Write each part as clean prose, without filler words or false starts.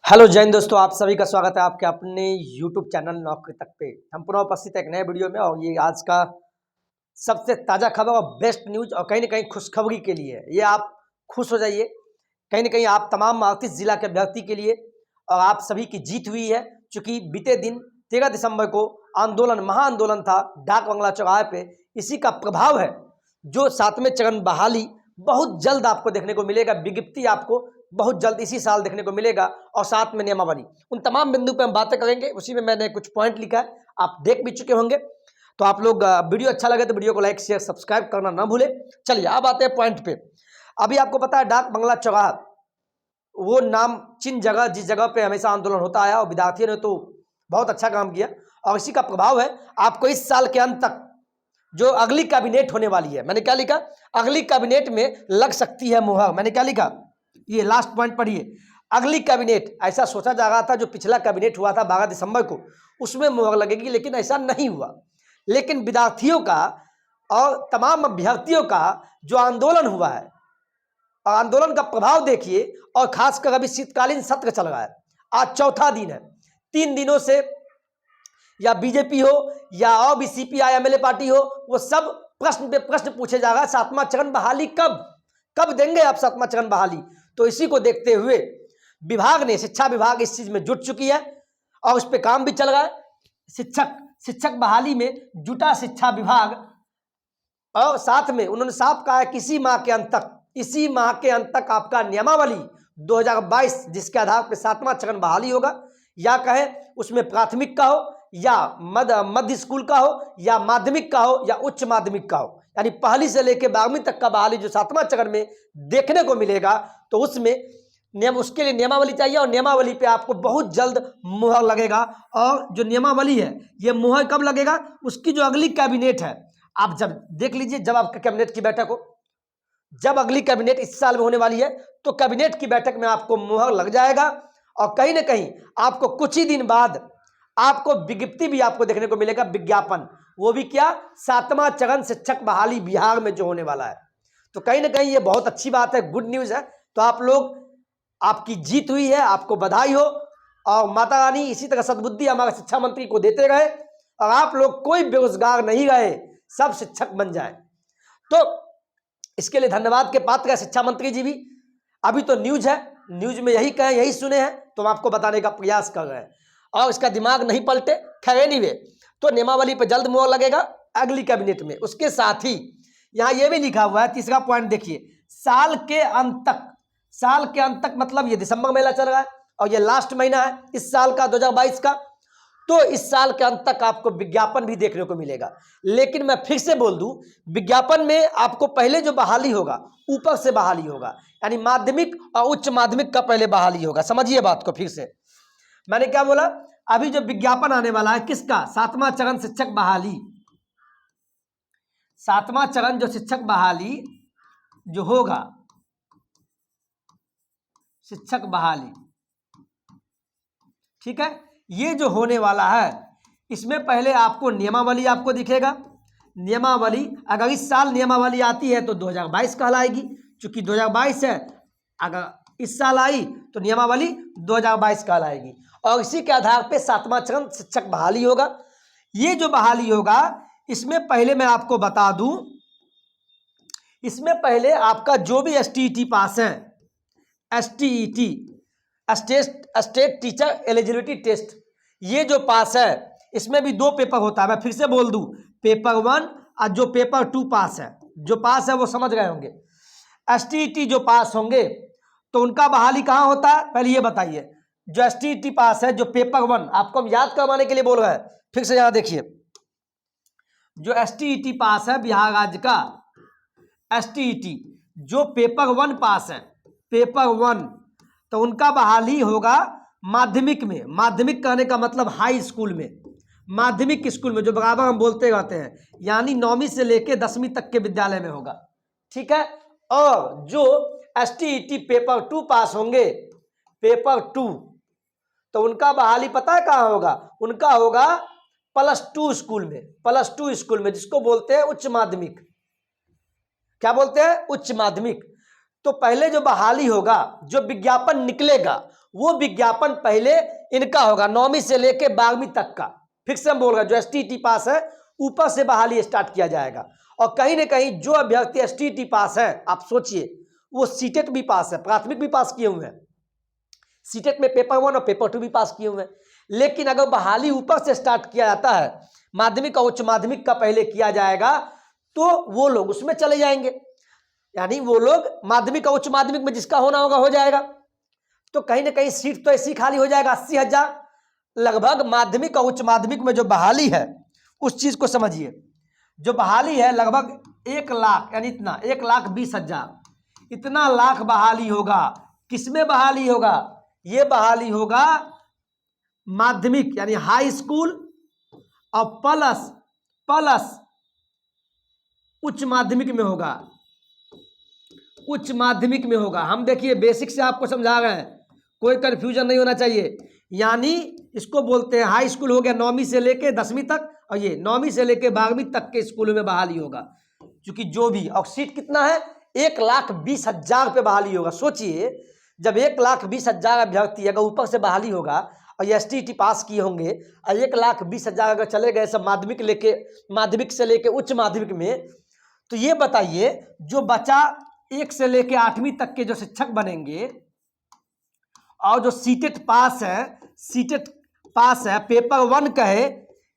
Hello जय हिंद दोस्तों, आप सभी का स्वागत है आपके अपने यूट्यूब चैनल नौकरी तक पे। हम पुनः उपस्थित है एक नए वीडियो में और ये आज का सबसे ताज़ा खबर और बेस्ट न्यूज़ और कहीं ना कहीं खुशखबरी के लिए है। ये आप खुश हो जाइए, कहीं ना कहीं आप तमाम 38 जिला के अभ्यर्थी के लिए और आप सभी की जीत हुई है। चूँकि बीते दिन 13 दिसंबर को आंदोलन महाआंदोलन था डाक बंगला चौराहे पे, इसी का प्रभाव है जो 7वें चरण बहाली बहुत जल्द आपको देखने को मिलेगा। विज्ञप्ति आपको बहुत जल्द इसी साल देखने को मिलेगा और साथ में नियमावली, उन तमाम बिंदु पे हम बातें करेंगे। उसी में मैंने कुछ पॉइंट लिखा है, आप देख भी चुके होंगे। तो आप लोग वीडियो अच्छा लगे तो वीडियो को लाइक शेयर सब्सक्राइब करना ना भूले। चलिए अब आते हैं पॉइंट पे। अभी आपको पता है डाक बंगला चौराहा वो नाम चिन्ह जगह जिस जगह पे हमेशा आंदोलन होता आया और विद्यार्थियों ने तो बहुत अच्छा काम किया और इसी का प्रभाव है आपको इस साल के अंत तक जो अगली कैबिनेट होने वाली है, मैंने क्या लिखा, अगली कैबिनेट में लग सकती है मुहर। मैंने क्या लिखा, ये लास्ट पॉइंट पढ़िए, अगली कैबिनेट। ऐसा सोचा जा रहा था जो पिछला कैबिनेट हुआ था 12 दिसंबर को, उसमें मुहर लगेगी, लेकिन ऐसा नहीं हुआ। लेकिन विद्यार्थियों का और तमाम अभ्यर्थियों का जो आंदोलन हुआ है और आंदोलन का प्रभाव देखिए, और खासकर अभी शीतकालीन सत्र चल रहा है, आज चौथा दिन है। 3 दिनों से या बीजेपी हो या और भी सीपीआई एमएलए पार्टी हो, वो सब प्रश्न पे प्रश्न पूछे जा रहा है, 7वां चरण बहाली कब देंगे आप 7वां चरण बहाली। तो इसी को देखते हुए विभाग ने, शिक्षा विभाग इस चीज में जुट चुकी है और उस पर काम भी चल रहा है। शिक्षक बहाली में जुटा शिक्षा विभाग और साथ में उन्होंने साफ कहा है कि इसी माह के अंत तक आपका नियमावली 2022 जिसके आधार पर 7वां चरण बहाली होगा, या कहें उसमें प्राथमिक का हो या मध्य स्कूल का हो या माध्यमिक का हो या उच्च माध्यमिक का हो, यानी पहली से लेकर 12वीं तक का बहाली जो 7वां चरण में देखने को मिलेगा, तो उसमें उसके लिए नियमावली चाहिए और नियमावली पे आपको बहुत जल्द मुहर लगेगा। और जो नियमावली है ये मुहर कब लगेगा, उसकी जो अगली कैबिनेट है, आप जब देख लीजिए, जब आपका कैबिनेट की बैठक हो, जब अगली कैबिनेट इस साल में होने वाली है, तो कैबिनेट की बैठक में आपको मुहर लग जाएगा और कहीं ना कहीं आपको कुछ ही दिन बाद आपको विज्ञप्ति भी आपको देखने को मिलेगा, विज्ञापन। वो भी क्या, 7वां चरण शिक्षक बहाली बिहार में जो होने वाला है। तो कहीं ना कहीं ये बहुत अच्छी बात है, गुड न्यूज है। तो आप लोग, आपकी जीत हुई है, आपको बधाई हो और माता रानी इसी तरह सद्बुद्धि हमारे शिक्षा मंत्री को देते रहे और आप लोग कोई बेरोजगार नहीं रहे, सब शिक्षक बन जाए। तो इसके लिए धन्यवाद के पात्र है शिक्षा मंत्री जी भी। अभी तो न्यूज है, न्यूज में यही कहे, यही सुने हैं, तो हम आपको बताने का प्रयास कर रहे हैं और इसका दिमाग नहीं पलटे। खैर एनीवे, तो नियमावली पर जल्द मुहर लगेगा अगली कैबिनेट में। उसके साथ ही यहाँ ये भी लिखा हुआ है, तीसरा पॉइंट देखिए, साल के अंत तक मतलब ये दिसंबर मेला चल रहा है और ये लास्ट महीना है इस साल का 2022 का, तो इस साल के अंत तक आपको विज्ञापन भी देखने को मिलेगा। लेकिन मैं फिर से बोल दूं, विज्ञापन में आपको पहले जो बहाली होगा ऊपर से बहाली होगा, यानी माध्यमिक और उच्च माध्यमिक का पहले बहाली होगा। समझिए बात को फिर से, मैंने क्या बोला, अभी जो विज्ञापन आने वाला है किसका, 7वां चरण शिक्षक बहाली, 7वां चरण जो शिक्षक बहाली जो होगा, शिक्षक बहाली, ठीक है, ये जो होने वाला है, इसमें पहले आपको नियमावली आपको दिखेगा। नियमावली अगर इस साल नियमावली आती है तो 2022 कहलाएगी, चूंकि 2022 है, अगर इस साल आई तो नियमावली 2022 कहलाएगी और इसी के आधार पे 7वां चरण शिक्षक बहाली होगा। ये जो बहाली होगा, इसमें पहले मैं आपको बता दूं, इसमें पहले आपका जो भी एसटीईटी पास है, STET state teacher eligibility test, ये जो पास है, इसमें भी 2 पेपर होता है। मैं फिर से बोल दूं, पेपर 1 और जो पेपर 2 पास है, जो पास है वो समझ गए होंगे। एसटीईटी जो पास होंगे तो उनका बहाली कहाँ होता है, पहले ये बताइए। जो एसटीईटी पास है, जो पेपर 1, आपको हम याद करवाने के लिए बोल रहे हैं, फिर से यहाँ देखिए, जो एसटीईटी पास है बिहार राज्य का, एसटीईटी जो पेपर 1 पास है, पेपर 1, तो उनका बहाली होगा माध्यमिक में। माध्यमिक कहने का मतलब हाई स्कूल में, माध्यमिक स्कूल में, जो बराबर हम बोलते रहते हैं, यानी 9वीं से लेकर 10वीं तक के विद्यालय में होगा, ठीक है। और जो एसटीईटी पेपर 2 पास होंगे, पेपर 2, तो उनका बहाली पता है कहाँ होगा, उनका होगा +2 स्कूल में, +2 स्कूल में, जिसको बोलते हैं उच्च माध्यमिक। क्या बोलते हैं, उच्च माध्यमिक। तो पहले जो बहाली होगा, जो विज्ञापन निकलेगा, वो विज्ञापन पहले इनका होगा 9वीं से लेके 12वीं तक का। फिर से हम बोल रहे हैं, जो एसटीईटी पास है ऊपर से बहाली स्टार्ट किया जाएगा। और कहीं ना कहीं जो अभ्यर्थी एसटीईटी पास है, आप सोचिए वो सीटेट भी पास है, प्राथमिक भी पास किए हुए हैं, सीटेट में पेपर 1 और पेपर 2 भी पास किए हुए हैं। लेकिन अगर बहाली ऊपर से स्टार्ट किया जाता है, माध्यमिक और उच्च माध्यमिक का पहले किया जाएगा, तो वो लोग उसमें चले जाएंगे। यानी वो लोग माध्यमिक और उच्च माध्यमिक में जिसका होना होगा हो जाएगा। तो कहीं ना कहीं सीट तो ऐसी खाली हो जाएगा 80,000 लगभग। माध्यमिक और उच्च माध्यमिक में जो बहाली है उस चीज को समझिए। जो बहाली है लगभग 1 लाख, यानी इतना 1,20,000 इतना लाख बहाली होगा। किसमें बहाली होगा? ये बहाली होगा माध्यमिक यानी हाई स्कूल और प्लस उच्च माध्यमिक में होगा। उच्च माध्यमिक में होगा। हम देखिए बेसिक से आपको समझा रहे हैं, कोई कंफ्यूजन नहीं होना चाहिए। यानी इसको बोलते हैं हाई स्कूल हो गया 9वीं से लेके 10वीं तक, और ये 9वीं से लेके 12वीं तक के स्कूलों में बहाली होगा। क्योंकि जो भी, और सीट कितना है 1,20,000 पे बहाली होगा। सोचिए जब 1,20,000 अभ्यर्थी अगर ऊपर से बहाली होगा और ये एसटीईटी पास किए होंगे और 1,20,000 अगर चले गए सब माध्यमिक से लेके उच्च माध्यमिक में, तो ये बताइए जो बचा 1 से लेके 8वीं तक के जो शिक्षक बनेंगे और जो सीटेट पास है पेपर 1 कहे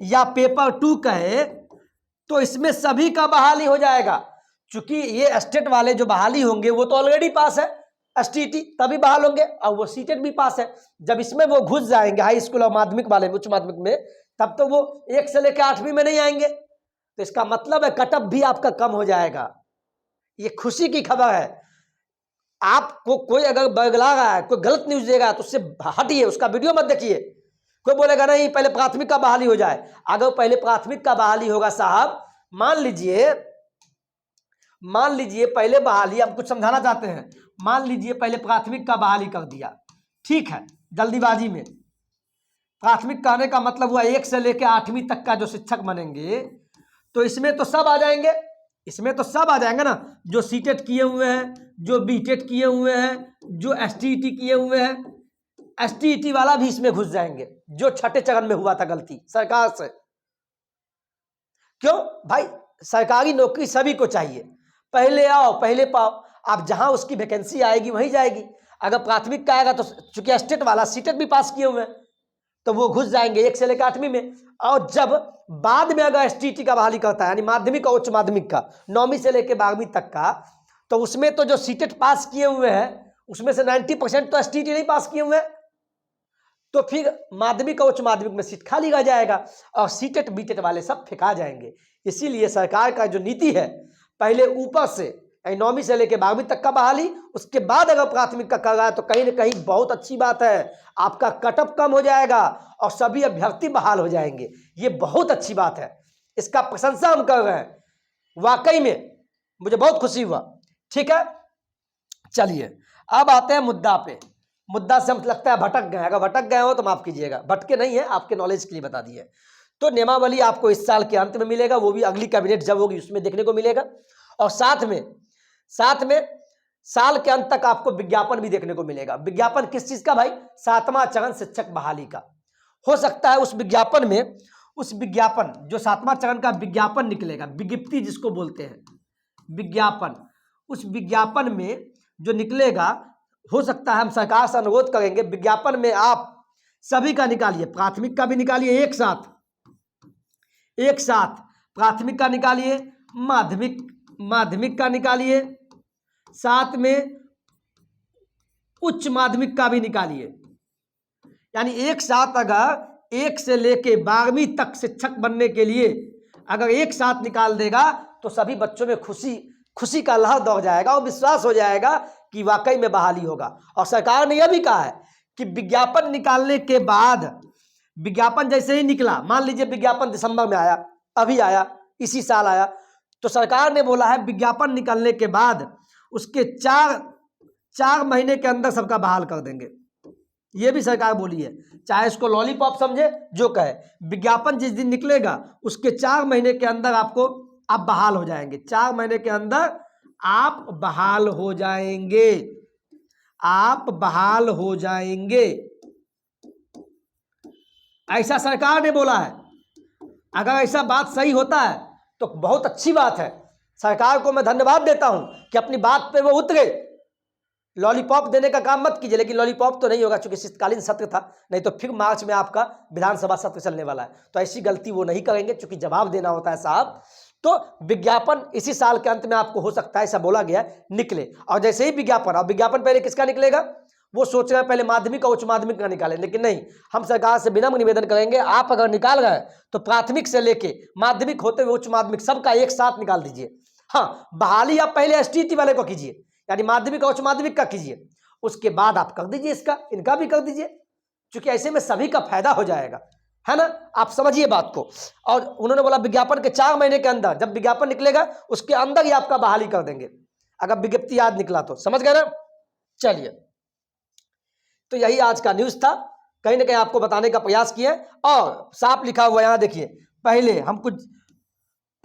या पेपर 2 कहे, तो इसमें सभी का बहाली हो जाएगा। क्योंकि ये स्टेट वाले जो बहाली होंगे वो तो ऑलरेडी पास है एसटीईटी, तभी बहाल होंगे, और वो सीटेट भी पास है। जब इसमें वो घुस जाएंगे हाई स्कूल और माध्यमिक वाले उच्च माध्यमिक में, तब तो वो 1 से लेकर 8वीं में नहीं आएंगे। तो इसका मतलब है कटअप भी आपका कम हो जाएगा। ये खुशी की खबर है। आपको कोई अगर बगला रहा है, कोई गलत न्यूज देगा तो उससे हटिए, उसका वीडियो मत देखिए। कोई बोलेगा नहीं पहले प्राथमिक का बहाली हो जाए। अगर पहले प्राथमिक का बहाली होगा साहब, मान लीजिए पहले बहाली, आप कुछ समझाना चाहते हैं, मान लीजिए पहले प्राथमिक का बहाली कर दिया, ठीक है, जल्दीबाजी में। प्राथमिक कहने का मतलब हुआ 1 से लेकर 8वीं तक का जो शिक्षक बनेंगे, तो इसमें तो सब आ जाएंगे, ना, जो सीटेट किए हुए हैं, जो बीटेट किए हुए हैं, जो एसटीईटी किए हुए हैं। एसटीईटी वाला भी इसमें घुस जाएंगे, जो छठे चरण में हुआ था गलती सरकार से। क्यों भाई? सरकारी नौकरी सभी को चाहिए, पहले आओ पहले पाओ। आप जहां उसकी वैकेंसी आएगी वहीं जाएगी। अगर प्राथमिक का आएगा तो चूंकि स्टेट वाला सीटेट भी पास किए हुए हैं, तो वो घुस जाएंगे 1 से लेकर 8वीं में। और जब बाद में अगर एसटीईटी का बहाली करता है, यानी माध्यमिक और उच्च माध्यमिक का 9वीं से लेकर 12वीं तक का, तो उसमें तो जो सीटेट पास किए हुए हैं उसमें से 90% तो एसटीईटी नहीं पास किए हुए हैं। तो फिर माध्यमिक और उच्च माध्यमिक में सीट खाली रह जाएगा और सीटेट बीटेट वाले सब फेंका जाएंगे। इसीलिए सरकार का जो नीति है, पहले ऊपर से 9वीं से लेकर 12वीं तक का बहाली, उसके बाद अगर प्राथमिक का कर रहा है तो कहीं ना कहीं बहुत अच्छी बात है, आपका कटअप कम हो जाएगा और सभी अभ्यर्थी बहाल हो जाएंगे। ये बहुत अच्छी बात है, इसका प्रशंसा हम कर रहे हैं। वाकई में मुझे बहुत खुशी हुआ। ठीक है, चलिए अब आते हैं मुद्दा पे। मुद्दा से हम लगता है भटक गए। अगर भटक गए हो तो माफ कीजिएगा, भटके नहीं है, आपके नॉलेज के लिए बता दिए। तो नियमावली आपको इस साल के अंत में मिलेगा, वो भी अगली कैबिनेट जब होगी उसमें देखने को मिलेगा। और साथ में साल के अंत तक आपको विज्ञापन भी देखने को मिलेगा। विज्ञापन किस चीज का भाई? 7वां चरण शिक्षक बहाली का। हो सकता है उस विज्ञापन जो 7वां चरण का विज्ञापन निकलेगा, विज्ञप्ति जिसको बोलते हैं, विज्ञापन, उस विज्ञापन में जो निकलेगा, हो सकता है हम सरकार से अनुरोध करेंगे विज्ञापन में आप सभी का निकालिए, प्राथमिक का भी निकालिए एक साथ, प्राथमिक का निकालिए, माध्यमिक का निकालिए, साथ में उच्च माध्यमिक का भी निकालिए। यानी एक साथ अगर 1 से लेके 12वीं तक शिक्षक बनने के लिए अगर एक साथ निकाल देगा तो सभी बच्चों में खुशी का लहर दौड़ जाएगा और विश्वास हो जाएगा कि वाकई में बहाली होगा। और सरकार ने यह भी कहा है कि विज्ञापन निकालने के बाद, विज्ञापन जैसे ही निकला, मान लीजिए विज्ञापन दिसंबर में आया, अभी आया, इसी साल आया, तो सरकार ने बोला है विज्ञापन निकलने के बाद उसके 4 महीने के अंदर सबका बहाल कर देंगे। ये भी सरकार बोली है, चाहे इसको लॉलीपॉप समझे जो कहे, विज्ञापन जिस दिन निकलेगा उसके 4 महीने के अंदर आप बहाल हो जाएंगे। 4 महीने के अंदर आप बहाल हो जाएंगे। आप बहाल हो जाएंगे, ऐसा सरकार ने बोला है। अगर ऐसा बात सही होता है तो बहुत अच्छी बात है, सरकार को मैं धन्यवाद देता हूं कि अपनी बात पे वो उतरे। लॉलीपॉप देने का काम मत कीजिए, लेकिन लॉलीपॉप तो नहीं होगा क्योंकि शीतकालीन सत्र था, नहीं तो फिर मार्च में आपका विधानसभा सत्र चलने वाला है, तो ऐसी गलती वो नहीं करेंगे क्योंकि जवाब देना होता है साहब। तो विज्ञापन इसी साल के अंत में आपको हो सकता है, ऐसा बोला गया निकले। और जैसे ही विज्ञापन, और विज्ञापन पहले किसका निकलेगा, वो सोच रहे हैं पहले माध्यमिक और उच्च माध्यमिक का निकालें, लेकिन नहीं, हम सरकार से विनम्र निवेदन करेंगे, आप अगर निकाल रहे हैं तो प्राथमिक से लेके माध्यमिक होते हुए उच्च माध्यमिक सबका एक साथ निकाल दीजिए। हाँ, बहाली आप पहले एसटीटी वाले को कीजिए, यानी माध्यमिक और उच्च माध्यमिक का कीजिए, उसके बाद आप कर दीजिए इसका, इनका भी कर दीजिए, क्योंकि ऐसे में सभी का फायदा हो जाएगा, है ना। आप समझिए बात को। और उन्होंने बोला विज्ञापन के 4 महीने के अंदर, जब विज्ञापन निकलेगा उसके अंदर ही आपका बहाली कर देंगे, अगर विज्ञप्ति आज निकला तो, समझ गए ना। चलिए, तो यही आज का न्यूज था, कहीं ना कहीं आपको बताने का प्रयास किया, और साफ लिखा हुआ यहां देखिए,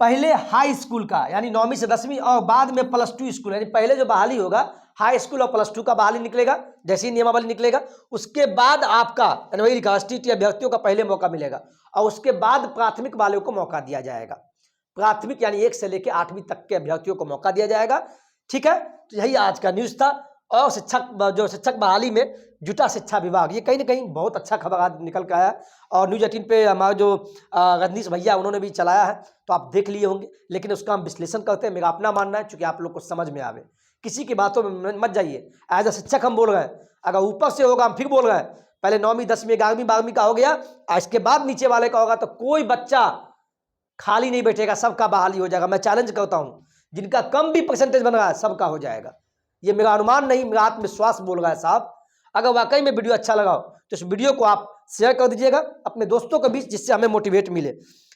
पहले हाई स्कूल का यानी 9वीं से 10वीं, और बाद में +2 स्कूल, यानी पहले जो बहाली होगा हाई स्कूल और +2 का बहाली निकलेगा, जैसे ही नियमावली निकलेगा उसके बाद आपका वही लिखा एसटीटी अभ्यर्थियों का पहले मौका मिलेगा, और उसके बाद प्राथमिक वालों को मौका दिया जाएगा, प्राथमिक यानी 1 से लेकर 8वीं तक के अभ्यर्थियों को मौका दिया जाएगा। ठीक है, तो यही आज का न्यूज था। और शिक्षक बहाली में जुटा शिक्षा विभाग, ये कहीं ना कहीं बहुत अच्छा खबर आज निकल के आया, और न्यूज 18 पे हमारे जो रजनीश भैया उन्होंने भी चलाया है, तो आप देख लिए होंगे, लेकिन उसका हम विश्लेषण करते हैं, मेरा अपना मानना है, चूंकि आप लोग को समझ में आवे, किसी की बातों में मत जाइए। एज अ शिक्षक हम बोल रहे हैं, अगर ऊपर से होगा हम फिर बोल रहे हैं, पहले 9वीं 10वीं 11वीं 12वीं का हो गया, इसके बाद नीचे वाले का होगा, तो कोई बच्चा खाली नहीं बैठेगा, सबका बहाली हो जाएगा। मैं चैलेंज करता हूं, जिनका कम भी परसेंटेज बन रहा है सबका हो जाएगा, ये मेरा अनुमान नहीं, मेरा आत्मविश्वास बोल रहा है साहब। अगर वाकई में वीडियो अच्छा लगा तो इस वीडियो को आप शेयर कर दीजिएगा अपने दोस्तों के बीच, जिससे हमें मोटिवेट मिले।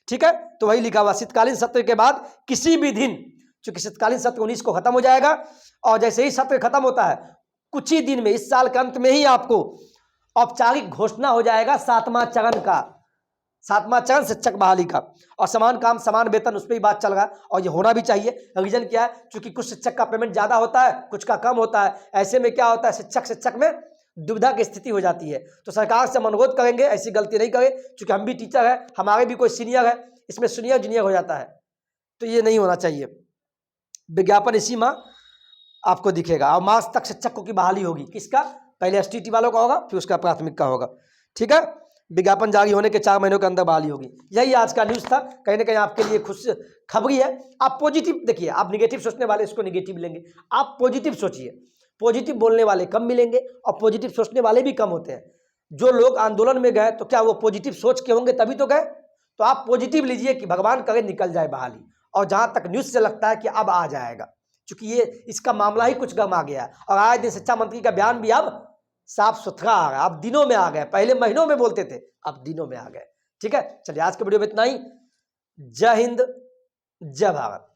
ठीक है, तो वही लिखा हुआ शीतकालीन सत्र के बाद किसी भी दिन, चूंकि शीतकालीन सत्र 19 को खत्म हो जाएगा, और जैसे ही सत्र खत्म होता है कुछ ही दिन में, इस साल के अंत में ही आपको औपचारिक घोषणा हो जाएगा 7वां चरण का, 7वां चरण शिक्षक बहाली का, और समान काम समान वेतन, उस पर ही बात चल रहा है, और ये होना भी चाहिए। रीजन क्या है, क्योंकि कुछ शिक्षक का पेमेंट ज्यादा होता है, कुछ का कम होता है, ऐसे में क्या होता है, शिक्षक में दुविधा की स्थिति हो जाती है। तो सरकार से हम अनुरोध करेंगे ऐसी गलती नहीं करें, क्योंकि हम भी टीचर है, हमारे भी कोई सीनियर है, इसमें सीनियर जूनियर हो जाता है, तो ये नहीं होना चाहिए। विज्ञापन इसी माह आपको दिखेगा, और मार्च तक शिक्षकों की बहाली होगी, किसका, पहले एसटीटी वालों का होगा, फिर उसका प्राथमिक का होगा। ठीक है, विज्ञापन जारी होने के 4 महीनों के अंदर बहाली होगी। यही आज का न्यूज़ था, कहीं ना कहीं आपके लिए खुश खबरी है। आप पॉजिटिव देखिए, आप निगेटिव सोचने वाले इसको निगेटिव लेंगे, आप पॉजिटिव सोचिए, पॉजिटिव बोलने वाले कम मिलेंगे और पॉजिटिव सोचने वाले भी कम होते हैं। जो लोग आंदोलन में गए तो क्या वो पॉजिटिव सोच के होंगे तभी तो गए, तो आप पॉजिटिव लीजिए कि भगवान करे निकल जाए बहाली, और जहां तक न्यूज़ से लगता है कि अब आ जाएगा, क्योंकि ये इसका मामला ही कुछ गर्म आ गया है, और आए दिन शिक्षा मंत्री का बयान भी अब साफ सुथरा आ गया, अब दिनों में आ गए, पहले महीनों में बोलते थे, अब दिनों में आ गए। ठीक है, चलिए आज के वीडियो में इतना ही। जय हिंद, जय भारत।